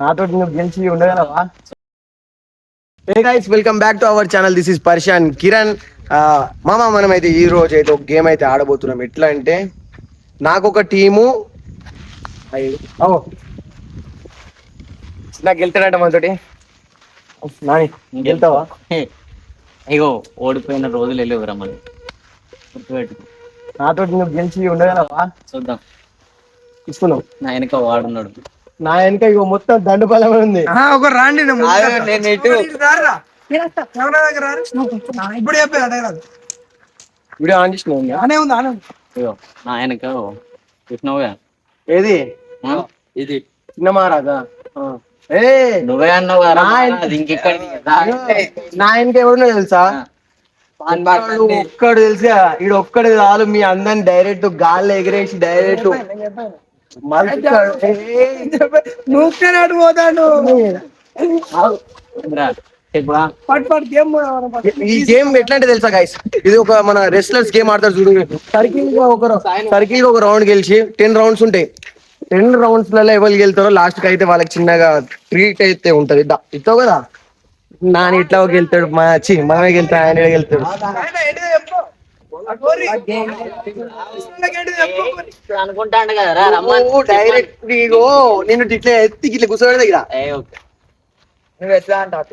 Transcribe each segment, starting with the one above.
నాతో నువ్వు గెలిచి ఉండగలవా? Hey guys, welcome back to our channel. This is Parshan Kiran. మనం అయితే ఈ రోజు అయితే ఒక గేమ్ అయితే ఆడబోతున్నాం. ఎట్లా అంటే నాకు ఒక టీము నాకు గెలుతాడంట మనతోటి. నాని గెలుతావా? అయ్యో ఓడిపోయిన రోజులు వెళ్ళేవరా మళ్ళీ గుర్తుపెట్టుకో. నాతో నువ్వు గెలిచి ఉండగలవా? చూద్దాం. ఇస్తున్నావు. నా వెనక వాడున్నాడు. నా వెనక ఇగో మొత్తం దండు బలమే ఉంది. ఒక రాండి నేను ఇటు ఇప్పుడు చెప్పేది వీడియో ఆన్ చేసిన అనే ఉంది అనే ఉంది. అయ్యో నా వెనక చూసినావుగా. ఏది ఇది చిన్న మహారాజా? ఏ నువ్వే అన్నావు కదా, అది ఇంకెక్కడిది కదా. నా వెనక ఎవరున్నా తెలుసా? ఒక్కడు తెలుసా? ఈడు ఒక్కడు చాలు మీ అందరిని డైరెక్ట్ గాల్లో ఎగిరేసి డైరెక్ట్ నువ్వు పోతాడు. ఈ గేమ్ ఎట్లా అంటే తెలుసా గైస్, ఇది ఒక మన రెస్లర్స్ గేమ్ ఆడతారు చూడు. సర్కిల్ గా ఒక రౌండ్ గెలిచి 10 రౌండ్స్ ఉంటాయి. 10 రౌండ్స్ లలో ఎవరు గెలుతారో లాస్ట్ కి అయితే వాళ్ళకి చిన్నగా ట్రీట్ అయితే ఉంటది. ఇస్తావు కదా, నాని ఇట్లా గెలుతాడు, మనమే గెలుతాడు, ఆయన గెలుతాడు. అనుకుంటాడు కదా డైరెక్ట్ నేను ఇట్లా ఎత్తి ఇట్లా కూర్చోబెడతా దగ్గర. నువ్వు ఎట్లా అంటావు?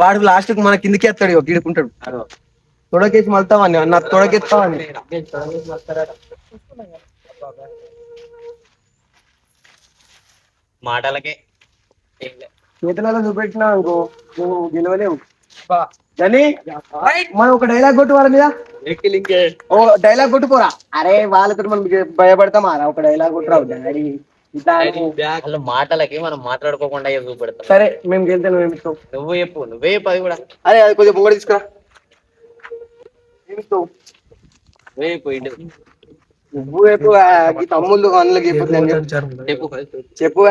వాడు లాస్ట్ కు మన కిందకి ఎత్తాడు, గీడుకుంటాడు. తొడకేసి మళ్తావని అన్న, తొడకెత్తావని. మాటలకే చేతులలో చూపెట్టినా అనుకో నువ్వు గెలవలేవు. కానీ మనం ఒక డైలాగ్ కొట్టు వాళ్ళ మీద, ఓ డైలాగ్ కొట్టుకోరా. అరే వాళ్ళతో మనం భయపడతామా? ఒక డైలాగ్ కొట్టురావు డాడీ. అసలు మాటలకి మనం మాట్లాడుకోకుండా చూపెడతాం. సరే మేము గెలితే నువ్వేమి ఇస్తావు? నువ్వే చెప్పు అది కూడా. అరే అది కొంచెం పొంగడి తీసుకురా. ఏమిస్తావు? నువ్వు చెప్పు. తమ్ముళ్ళు అందులోకి చెప్పు.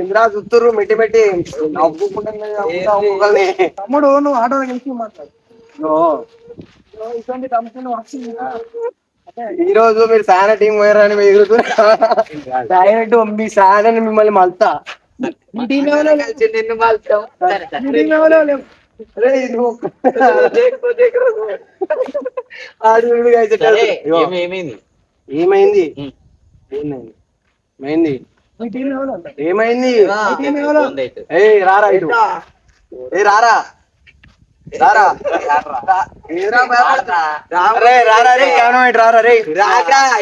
ఇంద్రా చూస్తుర్రు మెట్టి మెట్టి తమ్ముడు నువ్వు ఆటో కలిసి మాట్లాడు. ఈ రోజు మీరు సానా టీం పోయారని డైరెక్ట్ మీ సానని మిమ్మల్ని మల్తా నిన్ను మాల్తాం. ఏమైంది? ఏమైంది? ఏమైంది? ఏ రారా ఇటు. ఏ రారా రారా రే రారా రే రారా రే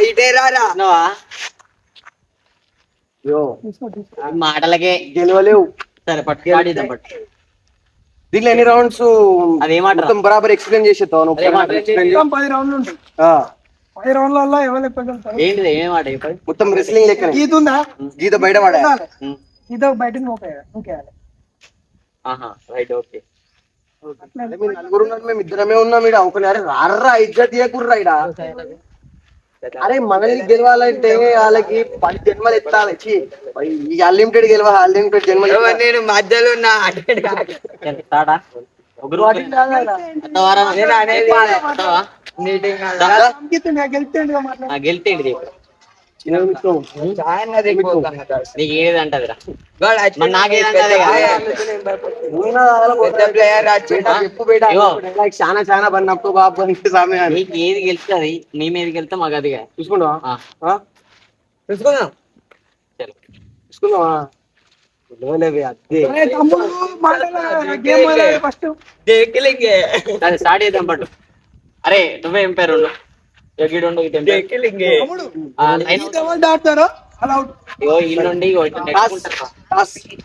ఇటే రారా. మాటలకే గెలవలేవు. సరే పట్టుకోడిద్దాం. పట్టు దీంట్లో ఎన్ని రౌండ్స్ అదేమాట బరాబర్ ఎక్స్ప్లెయిన్ చేసేస్తావు. 10 రౌండ్లు ఉంటాయి. 10 రౌండ్లలో ఎవరు ఏంటిది? ఏమాట మొత్తం రెస్లింగ్ లెక్క. గీత ఉందా? గీత బయట పడాలి. గీత బయట నూకేయాలి. Right, okay. నలుగురు మేము ఇద్దరమే ఉన్నాం ఇడ. ఒక రారా ఇజ్జత్ తీయకుర్రా ఇడ. అరే మనల్ని గెలవాలంటే వాళ్ళకి 10 జన్మలు ఎత్తాలి. అన్లిమిటెడ్ గెలవాలి, అన్లిమిటెడ్ జన్మలు. నేను మధ్యలో ఉన్నా. గెలితేండి నీకు ఏది అంటదిరా? చాలా చాలా పడినప్పుడు బాబు నీకు ఏది గెలుస్తుంది? నీ మీద గెలితే మాకు అదిగా చూసుకుందామా? స్టార్ట్ చేద్దాం. పట్టు. అరే నువ్వే ఎంపైర్ ఉండు. ఈ నుండి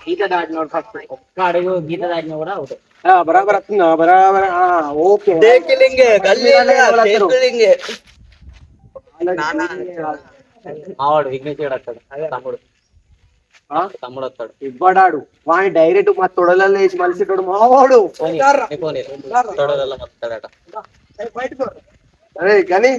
గీత దాటినోడు ఫస్ట్. ఒక్క అడుగు గీత దాటినా కూడా అవుతాయి. బరాబర్ వస్తుందా? బరాబర్. ఓకే. మావాడు విఘ్నేశ్వరుడు వస్తాడు. తమ్ముడు వస్తాడు. ఇవ్వడాడు వాడిని డైరెక్ట్ మా తొడలలో వేసి మలిసేటోడు మావాడు. తొడలలో వస్తాడట. అరే కానీ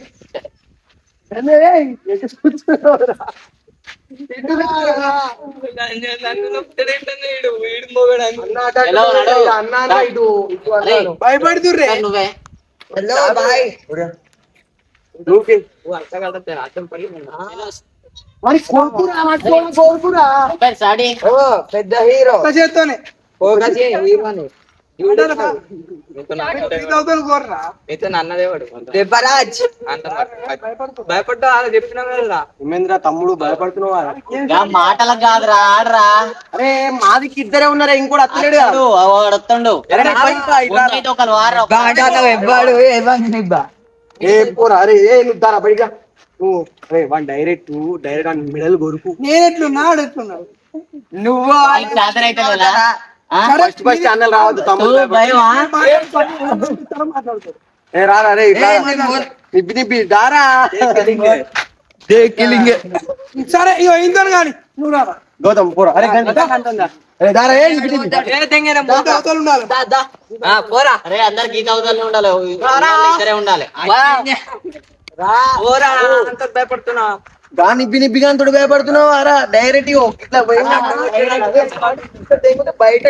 భయపడుతుర్రే. నువ్వే నువ్వు అర్థం పడి మరి కొడుకురా కొడుకురా సాడి పెద్ద హీరో ఒక చేత్తోనే అన్నదేవాడు దెబ్బరాజ్ భయపడ్డా అలా చెప్పినా కదా ఉమేంద్ర తమ్ముడు భయపడుతున్నావా మాటలకు కాదురా ఆడరా అరే మాదికి ఇద్దరే ఉన్నారా ఇంకోటి అత్తలేడు వస్తుండు ఏ పోరా అరే ఏ నువ్వు దారా బయట నువ్వు అరే వాడు డైరెక్ట్ మెడల్ కొరుకు నేను ఎట్లున్నా ఆడు ఎట్లున్నాడు నువ్వు ఫస్ట్ ఫస్ట్ అన్నలు రావద్దు తమ్ముడు మాట్లాడుతాడు ఏ రారా రే నిప్పి నిప్పి దారా సరే ఇగో ఇంతను కానీ నువ్వు రారా గౌతమ్ పోరా అరే అరే దారా ఏ నిప్పి నిప్పి అవతల ఉండాలి పోరా అరే అందరు గీత అవతలనే ఉండాలి ఇద్దరే ఉండాలి పోరా అంత భయపడుతున్నా దా నిప్పి నిప్పిగా తోడు భయపడుతున్నావు అరా డైరెక్ట్ ఇట్లా బయట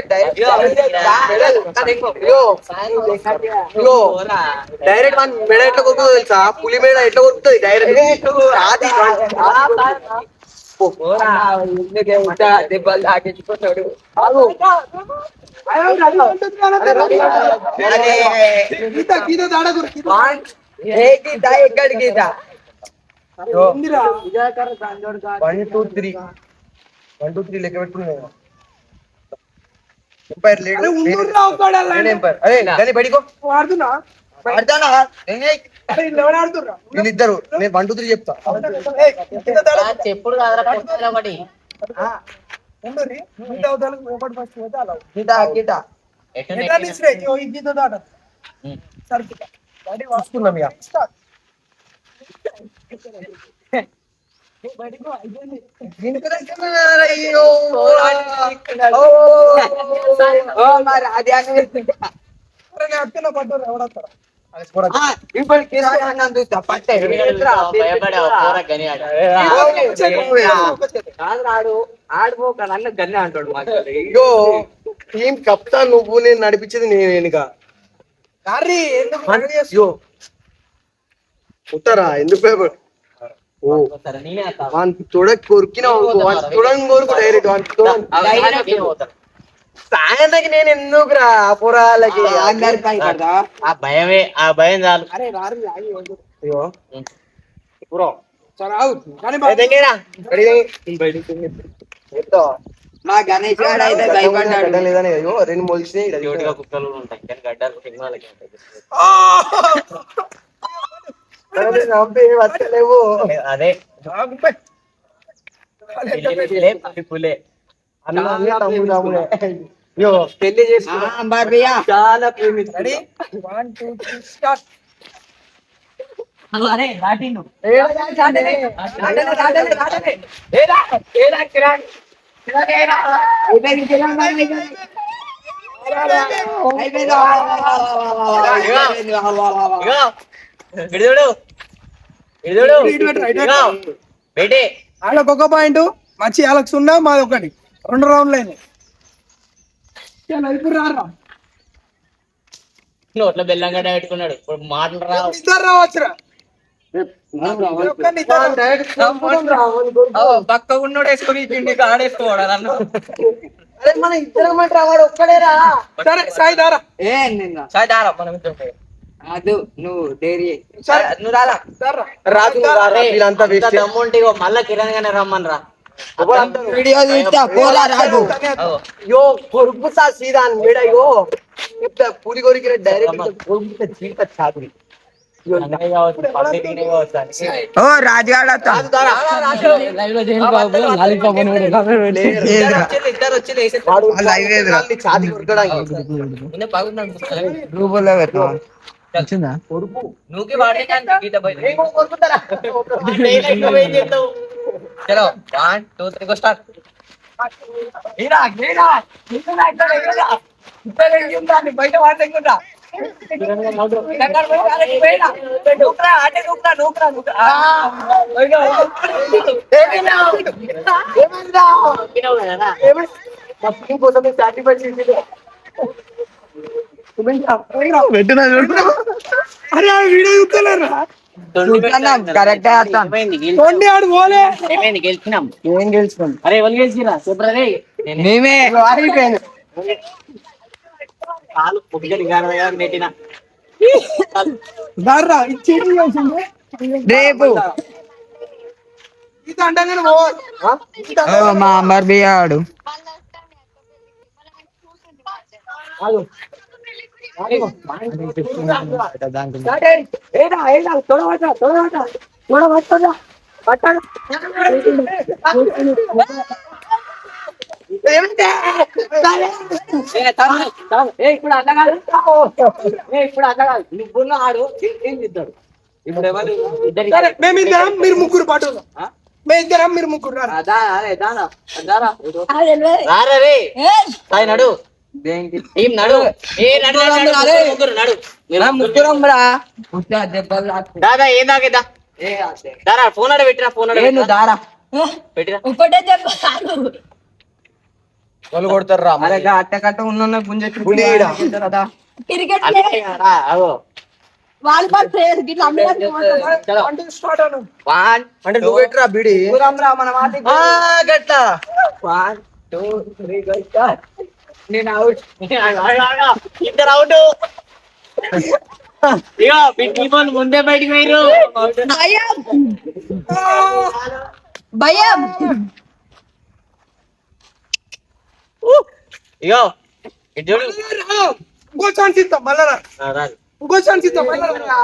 డైరెక్ట్ మన మెడ ఎట్లా కొడుతుందో తెలుసా పులి మెడ ఎట్లా కొడుతుంది డైరెక్ట్ దెబ్బలు తాకించుకుంటాడు గీత గీత దాడకు ఎక్కడి గీత 1 2 3 లెక్క పెట్టుకున్నాను ఎంపైర్ లేడు అరే ఉండుర్రా ఒక్కడే నేను ఎంపైర్ అరే గని బడికో వాడుతున్నా ఆడతానా అరే ఎవరు ఆడుతుర్రా వీళ్ళిద్దరు నేను 1 2 3 చెప్తా చెప్పుడు కాదురా ఒకటి ఉండుర్రి గీత అవతలకు ఒకటి ఫస్ట్ పోతే అలా గీత ఎట్లా తీసిరే ఈ గీత దాట సరిపోతా చూసుకున్నాం ఇక ఆడిపోక నన్ను గన్ని అంటాడు అయ్యో టీం కప్తాన్ నువ్వు నేను నడిపించేది నేను వెనుక అయ్యో ఉత్తరా ఎందుకు పేపర్ ఓ తొడ కొరికినావు తొడని కొరుకు డైరెక్ట్ సాయంత్రం నేను ఎందుకురా పురాలకి ఆ భయమే ఆ భయం చాలు అయ్యో పురం మా గణేష్ గారు అయితే భయపడ్డాడు లేదని అయ్యో రెండు మొలిసినాయి కుక్కలు ఉంటాయి కానీ గడ్డలు సినిమాలకి వస్తలేవు అదే పులే అన్న తమ్ముడు తమ్ముడే అయ్యో పెళ్లి చేసుకున్నా చాలా ప్రేమిస్తాడు 1 2 3 స్టార్ట్ అరే దాటిండు వాళ్ళకి ఒక పాయింట్ మంచి వాళ్ళకి 0 మాది ఒకటి 2 రౌండ్లు అయినాయి ఇప్పుడు రారా నోట్ల బెల్లంగడ్డ పెట్టుకున్నాడు ఇప్పుడు మాటలు రావు ఇద్దరు రావచ్చురా పక్క ఉన్నోడు వేసుకొని పిండి ఆడేసుకోవాడు నన్ను అరే మన ఇద్దరం వాడు ఒక్కడేరా సరే సాయి దారా సాయి దారా మనం అదు నువ్వు డైరీ నువ్వు రాలా రాజు వీళ్ళంతా దమ్ముంటే మళ్ళా కిరణ్ గానే రమ్మని రా వీడియో తీస్తా పోరా రాజు యో కొరుకు సా సీదా మేడ యో ఇట్లా పూరి కొరికిన డైరెక్ట్ కొరుకు చీట చాకుడి ఓ రాజుగాడ ఛాతి కొరకడానికి కొరుకు నువ్వు వాడే గీత చలో 1 2 3 స్టార్ట్ బయట వాడుకుంటా అరే వీడియో చూస్తలేరా కరెక్ట్ తొండి ఆడు పోలే ఏమైంది గెలిచినాం ఏం గెలుచుకోండి అరే ఎవరు గెలిచిరా చెప్పరా రే మేమే ఆగిపోయాను కాలు పొద్దుగల నెట్టిన దారా ఇచ్చేది చేసింది రేపు ఇది అంటగానే పో మా అంబర్ బియ్యాడు ఇప్పుడు అట్లా కాదు ఇప్పుడు అట్లా కాదు నువ్వు ఆడు ఏం ఇద్దరు ఇప్పుడు ఎవరు ఇద్దరు సరే మేమిద్దరం మీరు ముగ్గురు పాటు మేమిద్దరం మీరు ముగ్గురు రా. రారా రే సాయి నడు ఏం నడు ఏ నడు నడు, నడు ముగ్గురు నడు మీరు ముగ్గురం రా దాదా ఏం దాకేదా దారా ఫోన్ ఆడ పెట్టిరా ఫోన్ ఆడ నువ్వు దారా పెట్టిరా ఒకటే చెప్పాను వాళ్ళు కొడతారు రా అరే అట్ట కట్ట ఉన్న గుంజె క్రికెట్ రా, అగో వాలీబాల్ ప్లేయర్ గిట్లా అందరూ స్టార్ట్ అను వన్ అంటే నువ్వు పెట్టరా బిడి రా మన మాట గట్లా 1 2 3 నేను అవుట్ ఇద్దరు అవుట్ ఇగో పిట్టి బాల్ ముందే బయటికి పోయిరు భయం భయం ఇగో ఇటు చూడు ఇంకో ఛాన్స్ ఇద్దాం మళ్ళా రా. రాదు ఇంకో ఛాన్స్ ఇద్దాం మళ్ళా రా.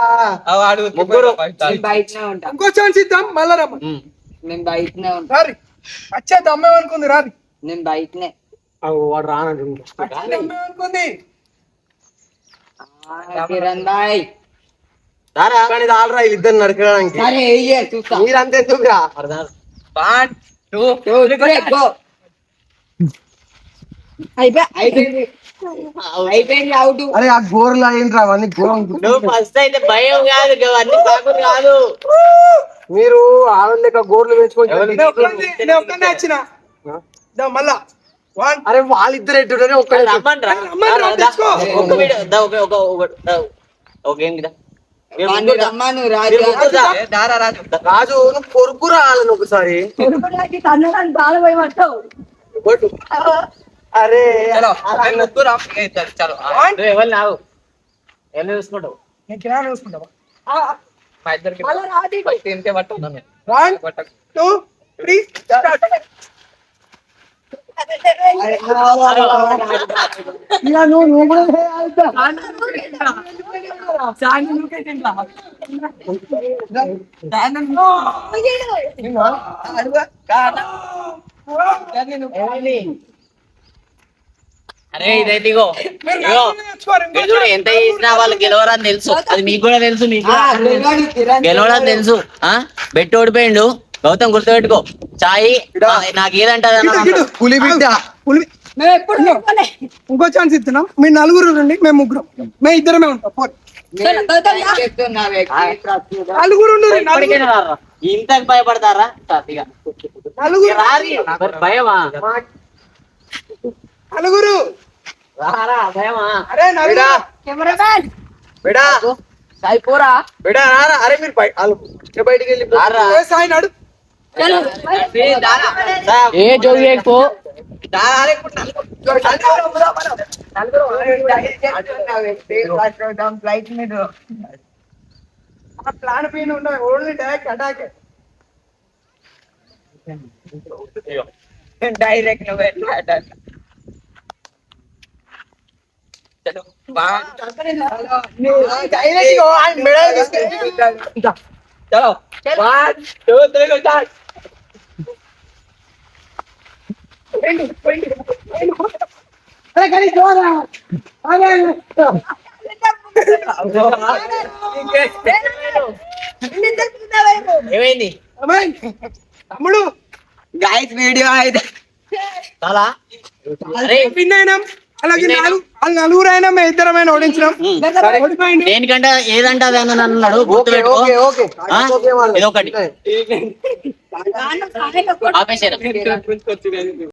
ముగ్గురు బయటనే ఉంటా ఇంకో ఛాన్స్ ఇద్దాం మళ్ళా రా. నేను బయటనే ఉంటా రారి వచ్చే దమ్మేమనుకుంది రారి నేను బయటనే వాడు రానంటు వచ్చే దమ్మేమనుకుంది కిరణ్ బాయ్ రారా కానీ ఇది ఆడరా ఇద్దరు నడకడానికి సరే ఏ చూస్తా మీరంతా ఎందుకురా అయిపోయింది అయిపోయింది అవుట్ అరే ఆ గోర్లు ఏంట్రా అవన్నీ ఘోరం నువ్వు ఫస్ట్ అయితే భయం కాదు అవన్నీ సాకులు కాదు మీరు ఆడలేక లెక్క గోర్లు పెంచుకొని నేను ఒక్కనే వచ్చిన దా మళ్ళా వన్ అరే వాళ్ళిద్దరు ఎట్టుంటే ఒక్క రమ్మని రా. రమ్మని రా, దా, తెచ్చుకో. ఒక్క వీడియో దా, ఒక ఏం కదా మీరు ముగ్గురు దా. రమ్మను మీరు ముగ్గురు దా. రాజు నువ్వు కొరుకు రాలని ఒకసారి తన్నడానికి బాగా పోయి పడతావు కొట్టు. అరే నువ్వు ఎవరు నావు ఎవరు చూసుకుంటావు నేను కిరాణా చూసుకుంటావా అలా రాదు వన్ టూ త్రీ స్టార్ట్ నువ్వు కూడా అరే ఇదైతే ఇగో ఇగో మీరు చూడు ఎంత చేసినా వాళ్ళు గెలవరని తెలుసు అది మీకు కూడా తెలుసు మీకు కూడా గెలవడం తెలుసు బెట్టి ఓడిపోయిండు గౌతమ్ గుర్తుపెట్టుకో చాయ్ నాకు ఏదంటది పులి బిడ్డ మేము ఎప్పుడు చూడలే. ఇంకో ఛాన్స్ ఇస్తున్నాం మీరు నలుగురు రండి మేము ముగ్గురం మేము ఇద్దరమే ఉంటాం పోనీ. నలుగురు ఉండు, నలుగురు. ఇంతకు భయపడతారా ఇక నలుగురు రారి మరి భయమా నలుగురు రారా భయమా అరే నలుగురు కెమెరామ్యాన్ బిడా అయిపోరా బిడా రారా అరే మీరు బయటికి వెళ్ళి రారా ఏ సాయి నడు చలో ఏ జోగి పో ప్లాన్ పైన ఉండవు ఓన్లీ డైరెక్ట్ అటాక్ డైరెక్ట్ ఏమైంది తమ్ముడు గైస్ వీడియో అయితే చాలా అరే విన్ అయినాం అలాగే వాళ్ళు నలుగురు అయినా మేము ఇద్దరమైనా ఓడించినాం ఓడిపోయింది దేనికంటే ఏదంటే అది అని అన్నాడు గుర్తుపెట్టుకో ఓకే ఇదొకటి ఆపేసారు